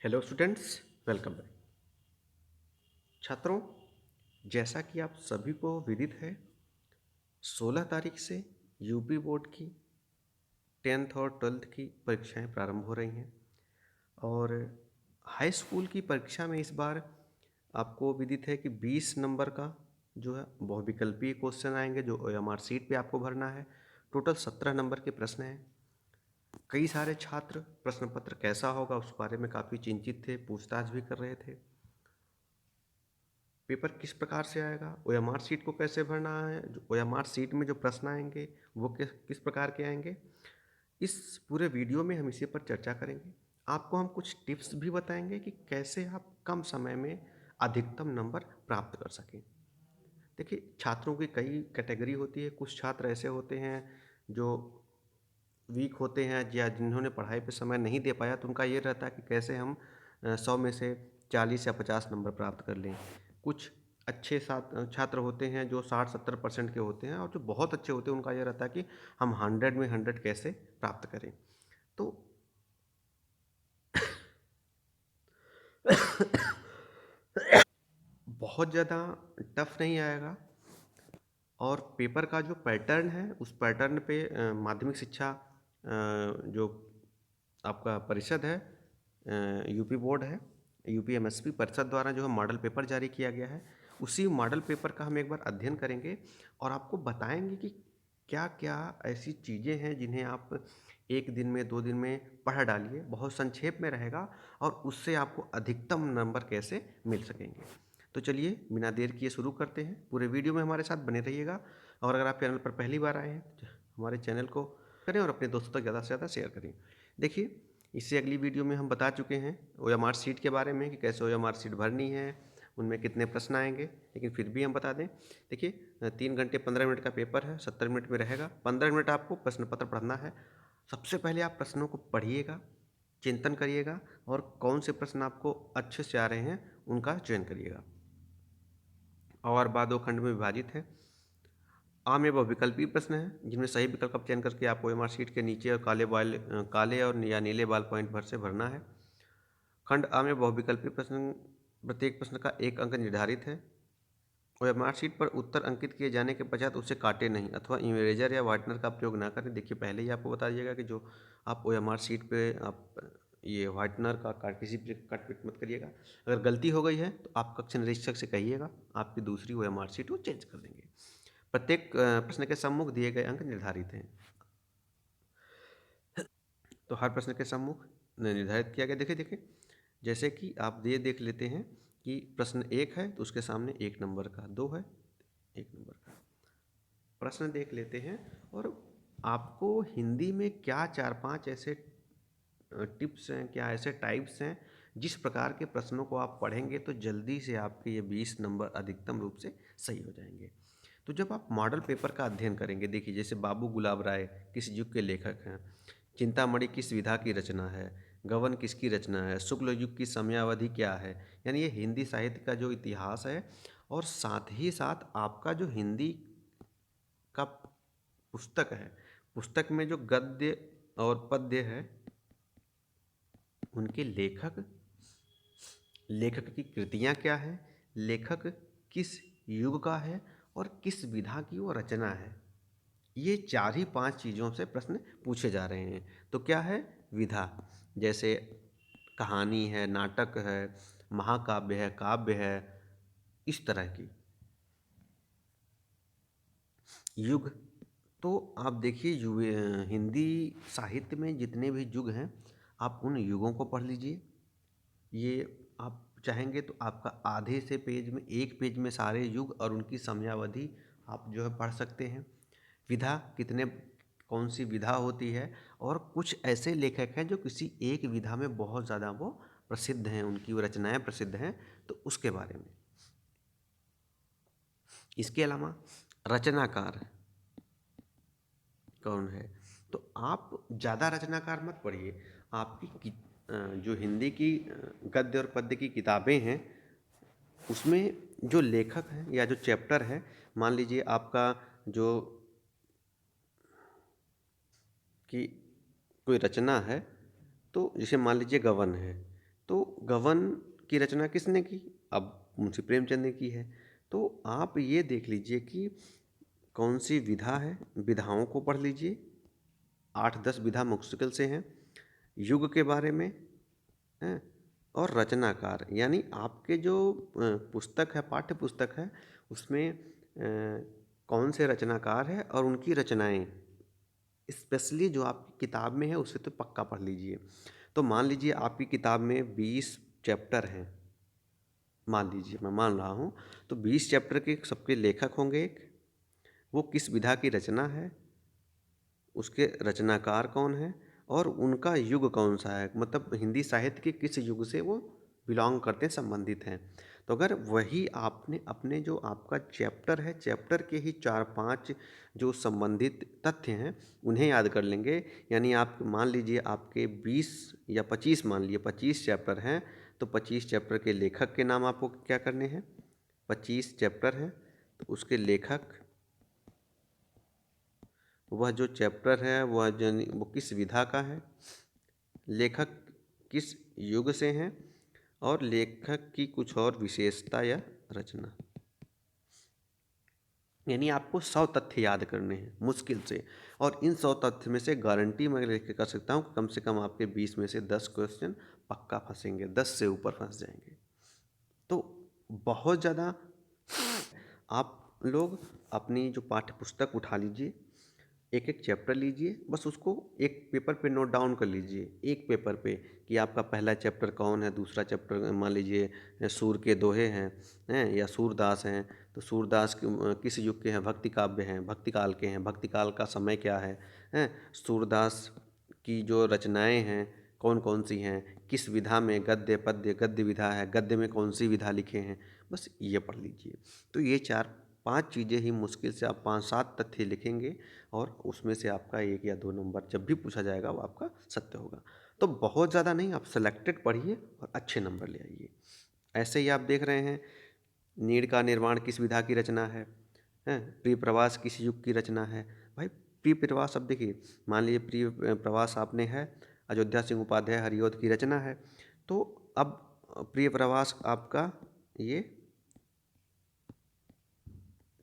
Hello students, welcome back. छात्रों, जैसा कि आप सभी को विदित है, 16 तारीख से यूपी बोर्ड की 10th और 12th की परीक्षाएं प्रारंभ हो रही हैं। और हाई स्कूल की परीक्षा में इस बार आपको विदित है कि 20 नंबर का जो है बहुविकल्पीय क्वेश्चन आएंगे, जो OMR सीट पे आपको भरना है। टोटल 17 नंबर के प्रश्न हैं। कई सारे छात्र प्रश्न पत्र कैसा होगा उस बारे में काफ़ी चिंतित थे, पूछताछ भी कर रहे थे। पेपर किस प्रकार से आएगा, OMR सीट को कैसे भरना है, जो OMR सीट में जो प्रश्न आएंगे वो किस किस प्रकार के आएंगे, इस पूरे वीडियो में हम इसी पर चर्चा करेंगे। आपको हम कुछ टिप्स भी बताएंगे कि कैसे आप कम समय में अधिकतम नंबर प्राप्त कर सकें। देखिए, छात्रों की कई कैटेगरी होती है। कुछ छात्र ऐसे होते हैं जो वीक होते हैं या जिन्होंने पढ़ाई पे समय नहीं दे पाया, तो उनका ये रहता है कि कैसे हम 100 में से 40 या 50 नंबर प्राप्त कर लें। कुछ अच्छे छात्र होते हैं जो 60-70% के होते हैं, और जो बहुत अच्छे होते हैं उनका ये रहता है कि हम 100 में 100 कैसे प्राप्त करें। तो बहुत ज़्यादा टफ नहीं आएगा। और पेपर का जो पैटर्न है, उस पैटर्न पे माध्यमिक शिक्षा जो आपका परिषद है, यूपी बोर्ड है, UPMSP परिषद द्वारा जो है मॉडल पेपर जारी किया गया है, उसी मॉडल पेपर का हम एक बार अध्ययन करेंगे और आपको बताएंगे कि क्या क्या ऐसी चीज़ें हैं जिन्हें आप एक दिन में 2 दिन में पढ़ डालिए। बहुत संक्षेप में रहेगा और उससे आपको अधिकतम नंबर कैसे मिल सकेंगे। तो चलिए बिना देर किए शुरू करते हैं। पूरे वीडियो में हमारे साथ बने रहिएगा। और अगर आप चैनल पर पहली बार आए हैं तो हमारे चैनल को करें और अपने दोस्तों तक ज़्यादा से ज़्यादा शेयर करें। देखिए, इससे अगली वीडियो में हम बता चुके हैं OMR सीट के बारे में कि कैसे OMR सीट भरनी है, उनमें कितने प्रश्न आएंगे, लेकिन फिर भी हम बता दें। देखिए, 3 घंटे 15 मिनट का पेपर है, 70 मिनट में रहेगा। 15 मिनट आपको प्रश्न पत्र पढ़ना है। सबसे पहले आप प्रश्नों को पढ़िएगा, चिंतन करिएगा और कौन से प्रश्न आपको अच्छे से आ रहे हैं उनका चयन करिएगा। और बाद 2 खंड में विभाजित है। आ में बहुविकल्पीय प्रश्न है, जिनमें सही विकल्प का चयन करके आपको OMR शीट के नीचे और काले और या नीले बाल पॉइंट भर से भरना है। खंड आ में बहुविकल्पीय प्रश्न, प्रत्येक प्रश्न का 1 अंक निर्धारित है। OMR शीट पर उत्तर अंकित किए जाने के पश्चात उसे काटे नहीं अथवा इरेजर या व्हाइटनर का प्रयोग ना करें। देखिए, पहले ही आपको बता दीजिएगा कि जो आप OMR शीट पे आप ये व्हाइटनर का किसी भी काट पीट मत करिएगा। अगर गलती हो गई है तो आप कक्ष निरीक्षक से कहिएगा, आपकी दूसरी OMR शीट वो चेंज कर देंगे। प्रत्येक प्रश्न के सम्मुख दिए गए अंक निर्धारित हैं। तो हर प्रश्न के सम्मुख निर्धारित किया गया। देखिए देखिए, जैसे कि आप ये देख लेते हैं कि प्रश्न 1 है तो उसके सामने 1 नंबर का, 2 है 1 नंबर का प्रश्न देख लेते हैं। और आपको हिंदी में क्या 4-5 ऐसे टिप्स हैं, क्या ऐसे टाइप्स हैं जिस प्रकार के प्रश्नों को आप पढ़ेंगे तो जल्दी से आपके ये 20 नंबर अधिकतम रूप से सही हो जाएंगे। तो जब आप मॉडल पेपर का अध्ययन करेंगे, देखिए जैसे बाबू गुलाब राय किस युग के लेखक हैं, चिंतामणि किस विधा की रचना है, गबन किसकी रचना है, शुक्ल युग की समयावधि क्या है, यानी ये हिंदी साहित्य का जो इतिहास है। और साथ ही साथ आपका जो हिंदी का पुस्तक है, पुस्तक में जो गद्य और पद्य है, उनके लेखक, लेखक की कृतियाँ क्या है, लेखक किस युग का है और किस विधा की वो रचना है। ये 4 ही 5 चीज़ों से प्रश्न पूछे जा रहे हैं। तो क्या है? विधा, जैसे कहानी है, नाटक है, महाकाव्य है, काव्य है, इस तरह की। युग, तो आप देखिए हिंदी साहित्य में जितने भी युग हैं, आप उन युगों को पढ़ लीजिए। ये आप चाहेंगे तो आपका आधे से पेज में, 1 पेज में सारे युग और उनकी समयावधि आप जो है पढ़ सकते हैं। विधा, कितने कौन सी विधा होती है, और कुछ ऐसे लेखक हैं जो किसी एक विधा में बहुत ज़्यादा वो प्रसिद्ध हैं, उनकी वो रचनाएँ प्रसिद्ध हैं, तो उसके बारे में। इसके अलावा रचनाकार कौन है, तो आप ज़्यादा रचनाकार मत पढ़िए। जो हिंदी की गद्य और पद्य की किताबें हैं, उसमें जो लेखक हैं या जो चैप्टर है, मान लीजिए आपका जो कि कोई रचना है, तो जैसे मान लीजिए गबन है, तो गबन की रचना किसने की? अब मुंशी प्रेमचंद ने की है। तो आप ये देख लीजिए कि कौन सी विधा है, विधाओं को पढ़ लीजिए, 8-10 विधा मुश्किल से हैं, युग के बारे में हैं, और रचनाकार, यानी आपके जो पुस्तक है, पाठ्य पुस्तक है, उसमें कौन से रचनाकार है और उनकी रचनाएं, स्पेशली जो आपकी किताब में है उसे तो पक्का पढ़ लीजिए। तो मान लीजिए आपकी किताब में 20 चैप्टर हैं, मान लीजिए, मैं मान रहा हूँ, तो 20 चैप्टर के सबके लेखक होंगे एक, वो किस विधा की रचना है, उसके रचनाकार कौन है, और उनका युग कौन सा है, मतलब हिंदी साहित्य के किस युग से वो बिलोंग करते हैं, संबंधित हैं। तो अगर वही आपने अपने जो आपका चैप्टर है, चैप्टर के ही 4-5 जो संबंधित तथ्य हैं उन्हें याद कर लेंगे, यानी आप मान लीजिए आपके 20 या 25, मान लीजिए 25 चैप्टर हैं, तो 25 चैप्टर के लेखक के नाम आपको क्या करने हैं, 25 चैप्टर हैं तो उसके लेखक, वह जो चैप्टर है वह वो किस विधा का है, लेखक किस युग से हैं, और लेखक की कुछ और विशेषता या रचना, यानी आपको 100 तथ्य याद करने हैं मुश्किल से। और इन 100 तथ्य में से गारंटी मैं लेके कर सकता हूँ कम से कम आपके 20 में से 10 क्वेश्चन पक्का फंसेंगे, 10 से ऊपर फंस जाएंगे। तो बहुत ज़्यादा आप लोग अपनी जो पाठ्य पुस्तक उठा लीजिए, एक एक चैप्टर लीजिए, बस उसको एक पेपर पे नोट डाउन कर लीजिए, एक पेपर पे, कि आपका पहला चैप्टर कौन है, दूसरा चैप्टर मान लीजिए सूर के दोहे हैं या सूरदास हैं, तो सूरदास किस युग के हैं, भक्ति काव्य हैं, भक्ति काल के हैं, भक्ति काल का समय क्या है सूरदास की जो रचनाएं हैं कौन कौन सी हैं, किस विधा में, गद्य पद्य, गद्य विधा है, गद्य में कौन सी विधा लिखे हैं, बस ये पढ़ लीजिए। तो ये 4-5 चीज़ें ही मुश्किल से आप 5-7 तथ्य लिखेंगे और उसमें से आपका 1 या 2 नंबर जब भी पूछा जाएगा वो आपका सत्य होगा। तो बहुत ज़्यादा नहीं, आप सेलेक्टेड पढ़िए और अच्छे नंबर ले आइए। ऐसे ही आप देख रहे हैं, नीड़ का निर्माण किस विधा की रचना है, प्रिय प्रवास किस युग की रचना है। भाई प्रिय प्रवास, अब देखिए मान लीजिए प्रिय प्रवास आपने है, अयोध्या सिंह उपाध्याय हरिऔध की रचना है, तो अब प्रिय प्रवास आपका ये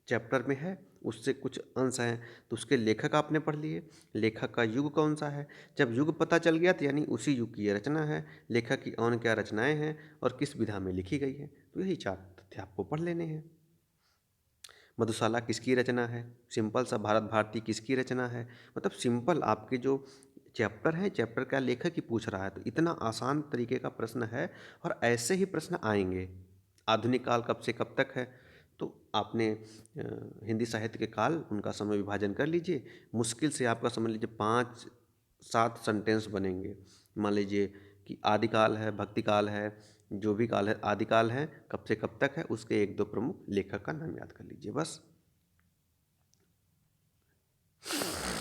चैप्टर में है, उससे कुछ अंश हैं, तो उसके लेखक आपने पढ़ लिए, लेखक का युग कौन सा है, जब युग पता चल गया तो यानी उसी युग की ये रचना है, लेखक की और क्या रचनाएं हैं और किस विधा में लिखी गई है, तो यही 4 तथ्य आपको पढ़ लेने हैं। मधुशाला किसकी रचना है, सिंपल सा भारत भारती किसकी रचना है, मतलब सिंपल आपके जो चैप्टर है, चैप्टर का लेखक ही पूछ रहा है, तो इतना आसान तरीके का प्रश्न है और ऐसे ही प्रश्न आएंगे। आधुनिक काल कब से कब तक है, तो आपने हिंदी साहित्य के काल, उनका समय विभाजन कर लीजिए, मुश्किल से आपका समझ लीजिए 5-7 सेंटेंस बनेंगे। मान लीजिए कि आदिकाल है, भक्तिकाल है, जो भी काल है, आदिकाल है, कब से कब तक है, उसके 1-2 प्रमुख लेखक का नाम याद कर लीजिए बस।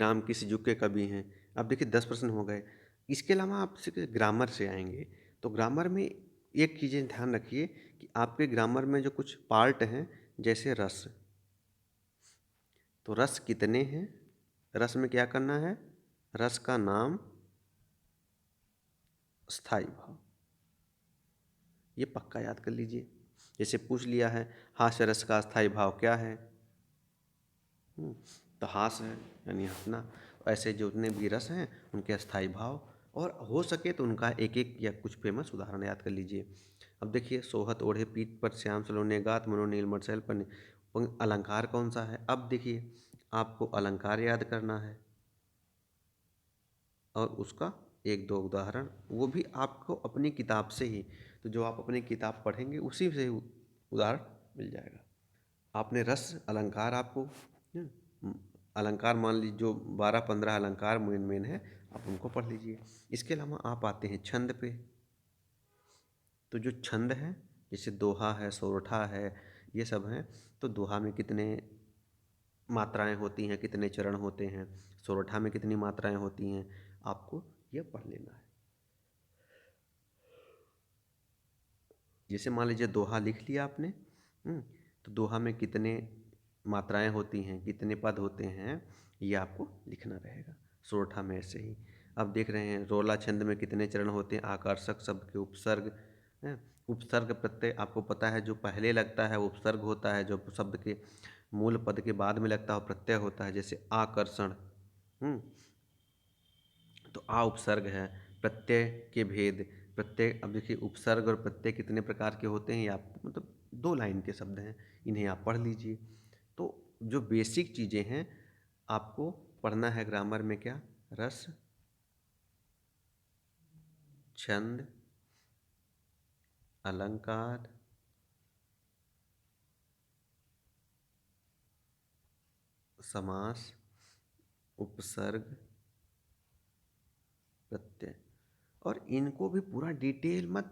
राम किस युग के कवि हैं, अब देखिए 10 प्रश्न हो गए। इसके अलावा आपसे ग्रामर से आएंगे, तो ग्रामर में एक चीज़ें ध्यान रखिए कि आपके ग्रामर में जो कुछ पार्ट हैं, जैसे रस, तो रस कितने हैं, रस में क्या करना है, रस का नाम, स्थाई भाव, ये पक्का याद कर लीजिए। जैसे पूछ लिया है हास्य रस का स्थाई भाव क्या है, तो हास है यानी हंसना, ऐसे जितने भी रस हैं उनके स्थाई भाव, और हो सके तो उनका एक एक या कुछ फेमस उदाहरण याद कर लीजिए। अब देखिए, सोहत ओढ़े पीठ पर श्याम सलोने गात, मनो नीलमण सैल पर अलंकार कौन सा है, अब देखिए आपको अलंकार याद करना है और उसका 1-2 उदाहरण, वो भी आपको अपनी किताब से ही, तो जो आप अपनी किताब पढ़ेंगे उसी से उदाहरण मिल जाएगा। आपने रस अलंकार, आपको अलंकार मान लीजिए जो 12-15 अलंकार मेन मेन है, आप उनको पढ़ लीजिए। इसके अलावा आप आते हैं छंद पे, तो जो छंद है जैसे दोहा है, सोरठा है, ये सब हैं, तो दोहा में कितने मात्राएं होती हैं, कितने चरण होते हैं, सोरठा में कितनी मात्राएं होती हैं, आपको ये पढ़ लेना है। जैसे मान लीजिए दोहा लिख लिया आपने, तो दोहा में कितने मात्राएं होती हैं, कितने पद होते हैं, ये आपको लिखना रहेगा। सोरठा में ऐसे ही अब देख रहे हैं, रोला छंद में कितने चरण होते हैं, आकर्षक शब्द के उपसर्ग, है। उपसर्ग प्रत्यय आपको पता है, जो पहले लगता है वो उपसर्ग होता है, जो शब्द के मूल पद के बाद में लगता है वो प्रत्यय होता है, जैसे आकर्षण। तो आ उपसर्ग है। प्रत्यय के भेद, प्रत्यय, अब देखिए उपसर्ग और प्रत्यय कितने प्रकार के होते हैं, ये आप मतलब 2 लाइन के शब्द हैं, इन्हें आप पढ़ लीजिए। तो जो बेसिक चीज़ें हैं आपको पढ़ना है ग्रामर में, क्या? रस, छंद, अलंकार, समास, उपसर्ग, प्रत्यय। और इनको भी पूरा डिटेल मत,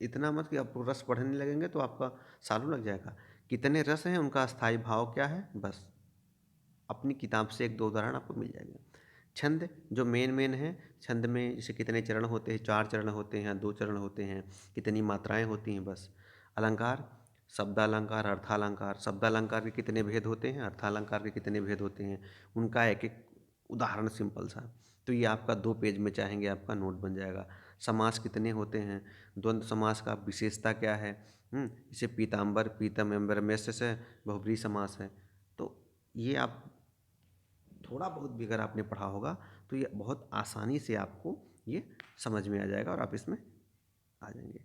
इतना मत कि आप रस पढ़ने लगेंगे तो आपका सालों लग जाएगा। कितने रस हैं, उनका स्थायी भाव क्या है, बस अपनी किताब से 1-2 उदाहरण आपको मिल जाएंगे। छंद जो मेन है, छंद में जैसे कितने चरण होते हैं, 4 चरण होते हैं, 2 चरण होते हैं, कितनी मात्राएं होती हैं, बस। अलंकार, शब्दालंकार, अर्थालंकार। शब्दालंकार के कितने भेद होते हैं, अर्थालंकार के कितने भेद होते हैं, उनका एक एक उदाहरण सिंपल सा। तो ये आपका 2 पेज में चाहेंगे आपका नोट बन जाएगा। समास कितने होते हैं, द्वंद्व समास का विशेषता क्या है, जैसे पीताम्बर, पीतम एवं मेष से बहुब्रीहि समास है। तो ये आप थोड़ा बहुत भी अगर आपने पढ़ा होगा तो ये बहुत आसानी से आपको ये समझ में आ जाएगा और आप इसमें आ जाएंगे।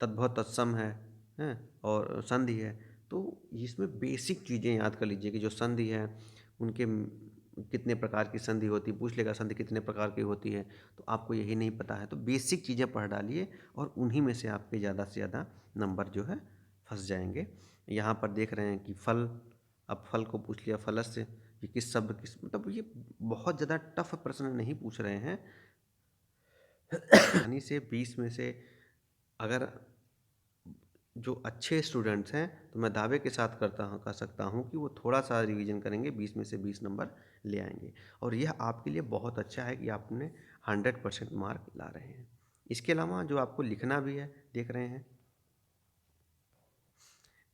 तद्भव, तत्सम है, हैं, और संधि है। तो इसमें बेसिक चीज़ें याद कर लीजिए कि जो संधि है उनके कितने प्रकार की संधि होती है, पूछ लेगा संधि कितने प्रकार की होती है, तो आपको यही नहीं पता है तो बेसिक चीज़ें पढ़ डालिए और उन्हीं में से आपके ज़्यादा से ज़्यादा नंबर जो है फंस जाएंगे। यहाँ पर देख रहे हैं कि फल, अब फल को पूछ लिया, फलस से ये किस शब्द, किस मतलब, ये बहुत ज़्यादा टफ प्रश्न नहीं पूछ रहे हैं। यानी से 20 में से अगर जो अच्छे स्टूडेंट्स हैं तो मैं दावे के साथ कह सकता हूँ कि वो थोड़ा सा रिवीजन करेंगे, 20 में से 20 नंबर ले आएंगे। और यह आपके लिए बहुत अच्छा है कि आपने 100% मार्क ला रहे हैं। इसके अलावा जो आपको लिखना भी है, देख रहे हैं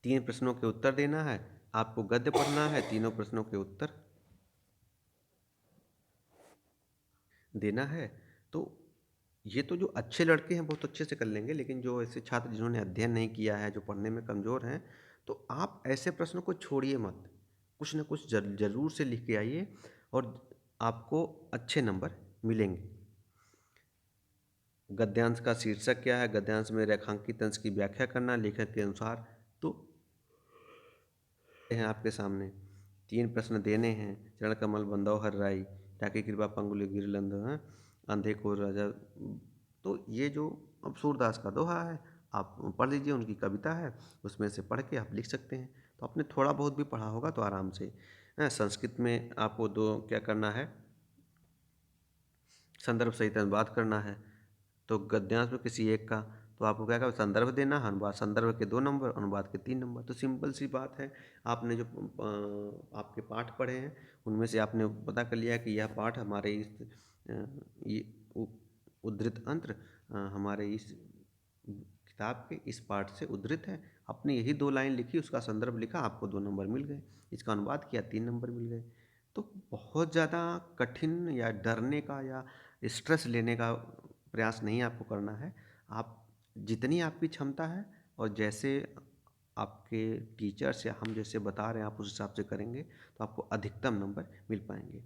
3 प्रश्नों के उत्तर देना है, आपको गद्य पढ़ना है, तीनों प्रश्नों के उत्तर देना है। तो ये तो जो अच्छे लड़के हैं बहुत अच्छे से कर लेंगे, लेकिन जो ऐसे छात्र जिन्होंने अध्ययन नहीं किया है, जो पढ़ने में कमज़ोर हैं, तो आप ऐसे प्रश्नों को छोड़िए मत, कुछ ना कुछ ज़रूर से लिख के आइए और आपको अच्छे नंबर मिलेंगे। गद्यांश का शीर्षक क्या है, गद्यांश में रेखांकित अंश की व्याख्या करना लेखक के अनुसार। तो हैं आपके सामने 3 प्रश्न देने हैं, चरण कमल बंदौ हर राई, ताकि कृपा पंगुल गिरलंद हैं, अंधे को राजा। तो ये जो अब सूरदास का दोहा है, आप पढ़ लीजिए, उनकी कविता है, उसमें से पढ़ के आप लिख सकते हैं। तो आपने थोड़ा बहुत भी पढ़ा होगा तो आराम से। संस्कृत में आपको 2 क्या करना है, संदर्भ सहित अनुवाद करना है। तो गद्यांश में किसी एक का, तो आपको क्या करना, संदर्भ देना है, अनुवाद, संदर्भ के 2 नंबर, अनुवाद के 3 नंबर। तो सिंपल सी बात है। आपने जो आपके पाठ पढ़े हैं उनमें से आपने पता कर लिया कि यह पाठ हमारे इस ये उद्धृत अंतर हमारे इस किताब के इस पाठ से उद्धृत है। आपने यही 2 लाइन लिखी, उसका संदर्भ लिखा, आपको 2 नंबर मिल गए। इसका अनुवाद किया, 3 नंबर मिल गए। तो बहुत ज़्यादा कठिन या डरने का या स्ट्रेस लेने का प्रयास नहीं आपको करना है। आप जितनी आपकी क्षमता है और जैसे आपके टीचर्स या हम जैसे बता रहे हैं आप उस हिसाब से करेंगे तो आपको अधिकतम नंबर मिल पाएंगे।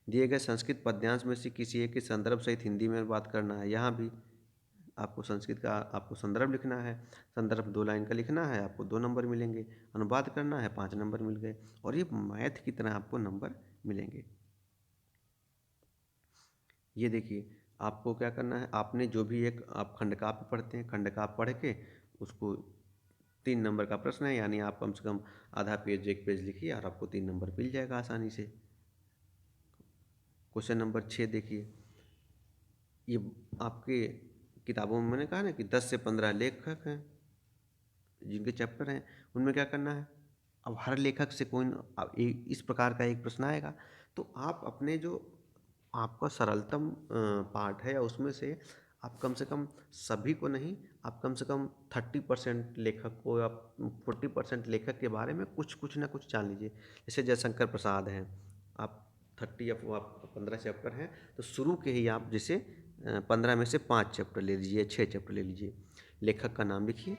दिए गए संस्कृत पद्यांश में से किसी एक के संदर्भ सहित हिंदी में बात करना है। यहाँ भी आपको संस्कृत का आपको संदर्भ लिखना है, संदर्भ 2 लाइन का लिखना है, आपको 2 नंबर मिलेंगे। अनुवाद करना है, 5 नंबर मिल गए। और ये मैथ की तरह आपको नंबर मिलेंगे। ये देखिए, आपको क्या करना है, आपने जो भी एक आप खंडकाव्य पढ़ते हैं, खंडकाव्य पढ़ के उसको 3 नंबर का प्रश्न है, यानी आप कम से कम आधा पेज 1 पेज लिखिए और आपको 3 नंबर मिल जाएगा आसानी से। क्वेश्चन नंबर 6 देखिए, ये आपके किताबों में मैंने कहा ना कि 10 से 15 लेखक हैं जिनके चैप्टर हैं, उनमें क्या करना है। अब हर लेखक से कोई इस प्रकार का एक प्रश्न आएगा, तो आप अपने जो आपका सरलतम पार्ट है या उसमें से आप कम से कम सभी को नहीं, आप कम से कम 30% लेखक को या 40% लेखक के बारे में कुछ ना कुछ जान लीजिए। जैसे जयशंकर प्रसाद हैं, आप 30 या आप 15 चैप्टर हैं तो शुरू के ही आप जैसे 15 में से 5 चैप्टर ले लीजिए, 6 चैप्टर ले लीजिए। लेखक का नाम लिखिए,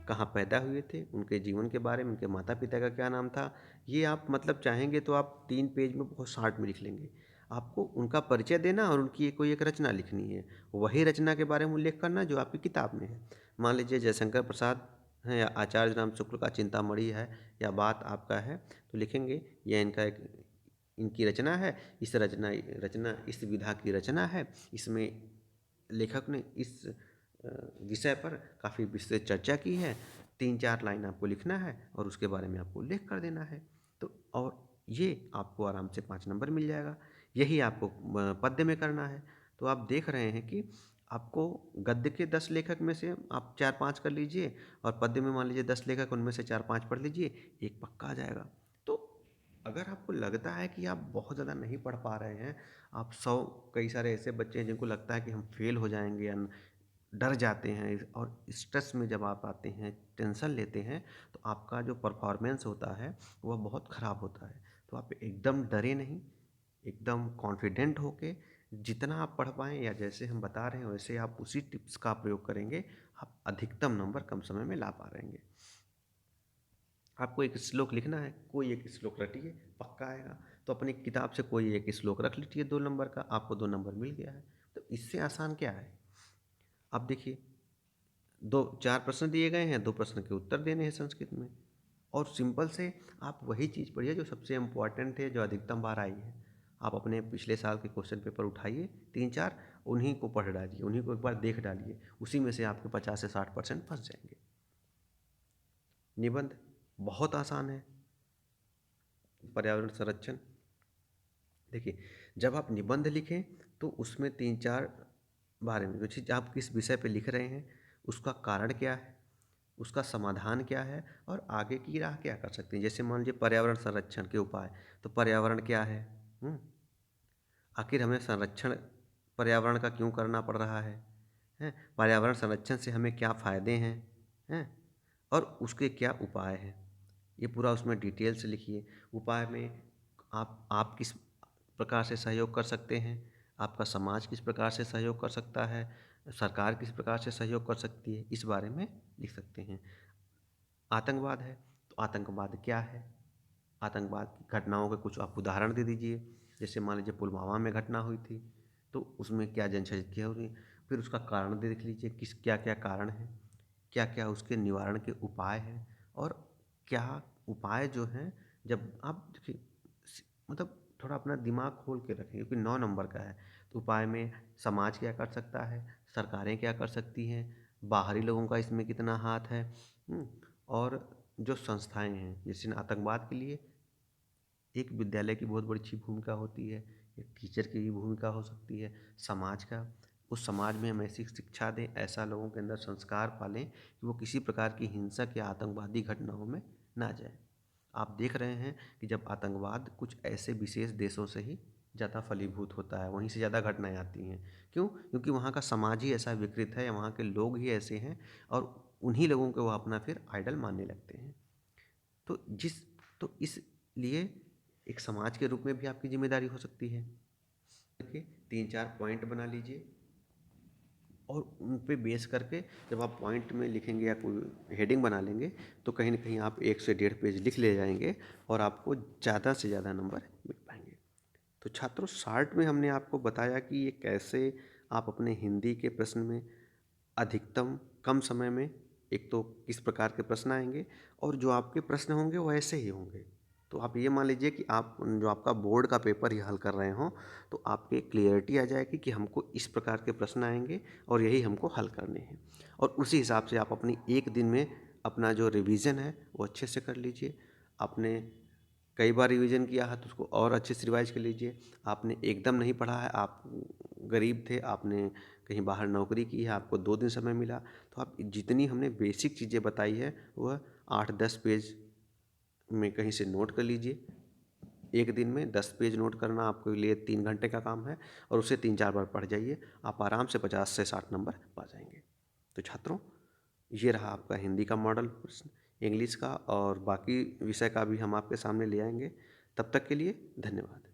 कहाँ पैदा हुए थे, उनके जीवन के बारे में, उनके माता पिता का क्या नाम था। ये आप मतलब चाहेंगे तो आप 3 पेज में बहुत शॉर्ट में लिख लेंगे। आपको उनका परिचय देना और उनकी कोई एक रचना लिखनी है, वही रचना के बारे में उल्लेख करना जो आपकी किताब में है। मान लीजिए जयशंकर प्रसाद हैं या आचार्य राम शुक्ल का चिंतामणि है, या बात आपका है, तो लिखेंगे यह इनका एक इनकी रचना है, इस रचना रचना इस विधा की रचना है, इसमें लेखक ने इस विषय पर काफ़ी विस्तृत चर्चा की है। 3-4 लाइन आपको लिखना है और उसके बारे में आपको उल्लेख कर देना है। तो और ये आपको आराम से 5 नंबर मिल जाएगा। यही आपको पद्य में करना है। तो आप देख रहे हैं कि आपको गद्य के 10 लेखक में से आप 4-5 कर लीजिए, और पद्य में मान लीजिए 10 लेखक, उनमें से 4-5 पढ़ लीजिए, एक पक्का आ जाएगा। तो अगर आपको लगता है कि आप बहुत ज़्यादा नहीं पढ़ पा रहे हैं, आप 100 कई सारे ऐसे बच्चे हैं जिनको लगता है कि हम फेल हो जाएंगे या डर जाते हैं, और स्ट्रेस में जब आप आते हैं, टेंशन लेते हैं, तो आपका जो परफॉर्मेंस होता है वह बहुत ख़राब होता है। तो आप एकदम डरे नहीं, एकदम कॉन्फिडेंट होके जितना आप पढ़ पाएँ या जैसे हम बता रहे हैं वैसे आप उसी टिप्स का प्रयोग करेंगे, आप अधिकतम नंबर कम समय में ला पा रहेंगे। आपको एक श्लोक लिखना है, कोई एक श्लोक रटिए, पक्का आएगा। तो अपनी किताब से कोई एक श्लोक रख लीजिए 2 नंबर का, आपको 2 नंबर मिल गया है। तो इससे आसान क्या है? अब देखिए, 2-4 प्रश्न दिए गए हैं, 2 प्रश्न के उत्तर देने हैं संस्कृत में, और सिंपल से आप वही चीज़ पढ़िए जो सबसे इम्पोर्टेंट है, जो अधिकतम बार आई है। आप अपने पिछले साल के क्वेश्चन पेपर उठाइए 3-4, उन्हीं को पढ़ डालिए, उन्हीं को एक बार देख डालिए, उसी में से आपके 50 से 60% फंस जाएंगे। निबंध बहुत आसान है। पर्यावरण संरक्षण, देखिए, जब आप निबंध लिखें तो उसमें 3-4 बारे में जो चीज़ आप किस विषय पे लिख रहे हैं, उसका कारण क्या है, उसका समाधान क्या है, और आगे की राह क्या कर सकते हैं। जैसे मान लीजिए पर्यावरण संरक्षण के उपाय, तो पर्यावरण क्या है, आखिर हमें संरक्षण पर्यावरण का क्यों करना पड़ रहा है, हैं, पर्यावरण संरक्षण से हमें क्या फ़ायदे हैं, हैं, और उसके क्या उपाय हैं। ये पूरा उसमें डिटेल से लिखिए। उपाय में आप किस प्रकार से सहयोग कर सकते हैं, आपका समाज किस प्रकार से सहयोग कर सकता है, सरकार किस प्रकार से सहयोग कर सकती है, इस बारे में लिख सकते हैं। आतंकवाद है, तो आतंकवाद क्या है, आतंकवाद की घटनाओं के कुछ आप उदाहरण दे दीजिए। जैसे मान लीजिए पुलवामा में घटना हुई थी, तो उसमें क्या जनसंख्या हुई, फिर उसका कारण देख लीजिए, किस क्या क्या कारण है, क्या क्या उसके निवारण के उपाय हैं, और क्या उपाय जो हैं, जब आप देखिए मतलब थोड़ा अपना दिमाग खोल के रखें, क्योंकि 9 नंबर का है। तो उपाय में समाज क्या कर सकता है, सरकारें क्या कर सकती हैं, बाहरी लोगों का इसमें कितना हाथ है, और जो संस्थाएं हैं, जैसे आतंकवाद के लिए एक विद्यालय की बहुत बड़ी अच्छी भूमिका होती है, एक टीचर की भी भूमिका हो सकती है, समाज का, उस समाज में हम ऐसी शिक्षा दें, ऐसा लोगों के अंदर संस्कार पालें कि वो किसी प्रकार की हिंसक या आतंकवादी घटनाओं में ना जाए। आप देख रहे हैं कि जब आतंकवाद कुछ ऐसे विशेष देशों से ही ज़्यादा फलीभूत होता है, वहीं से ज़्यादा घटनाएं आती हैं। क्यों? क्योंकि वहाँ का समाज ही ऐसा विकृत है, वहाँ के लोग ही ऐसे हैं, और उन्हीं लोगों को वो अपना फिर आइडल मानने लगते हैं। तो जिस तो इसलिए एक समाज के रूप में भी आपकी जिम्मेदारी हो सकती है। देखिए, 3-4 पॉइंट बना लीजिए, और उन पे बेस करके जब आप पॉइंट में लिखेंगे या कोई हेडिंग बना लेंगे, तो कहीं ना कहीं आप 1 से 1.5 पेज लिख ले जाएंगे, और आपको ज़्यादा से ज़्यादा नंबर मिल पाएंगे। तो छात्रों, शार्ट में हमने आपको बताया कि ये कैसे आप अपने हिंदी के प्रश्न में अधिकतम कम समय में, एक तो किस प्रकार के प्रश्न आएंगे, और जो आपके प्रश्न होंगे वो ऐसे ही होंगे। तो आप ये मान लीजिए कि आप जो आपका बोर्ड का पेपर ही हल कर रहे हों, तो आपके क्लियरिटी आ जाएगी कि हमको इस प्रकार के प्रश्न आएंगे और यही हमको हल करने हैं, और उसी हिसाब से आप अपनी एक दिन में अपना जो रिवीजन है वो अच्छे से कर लीजिए। आपने कई बार रिवीजन किया है तो उसको और अच्छे से रिवाइज कर लीजिए। आपने एकदम नहीं पढ़ा है, आप गरीब थे, आपने कहीं बाहर नौकरी की है, आपको 2 दिन समय मिला, तो आप जितनी हमने बेसिक चीज़ें बताई है वह 8-10 पेज में कहीं से नोट कर लीजिए। एक दिन में 10 पेज नोट करना आपके लिए 3 घंटे का काम है, और उसे 3-4 बार पढ़ जाइए, आप आराम से 50 से 60 नंबर पा जाएंगे। तो छात्रों, ये रहा आपका हिंदी का मॉडल प्रश्न, इंग्लिश का और बाकी विषय का भी हम आपके सामने ले आएंगे। तब तक के लिए धन्यवाद।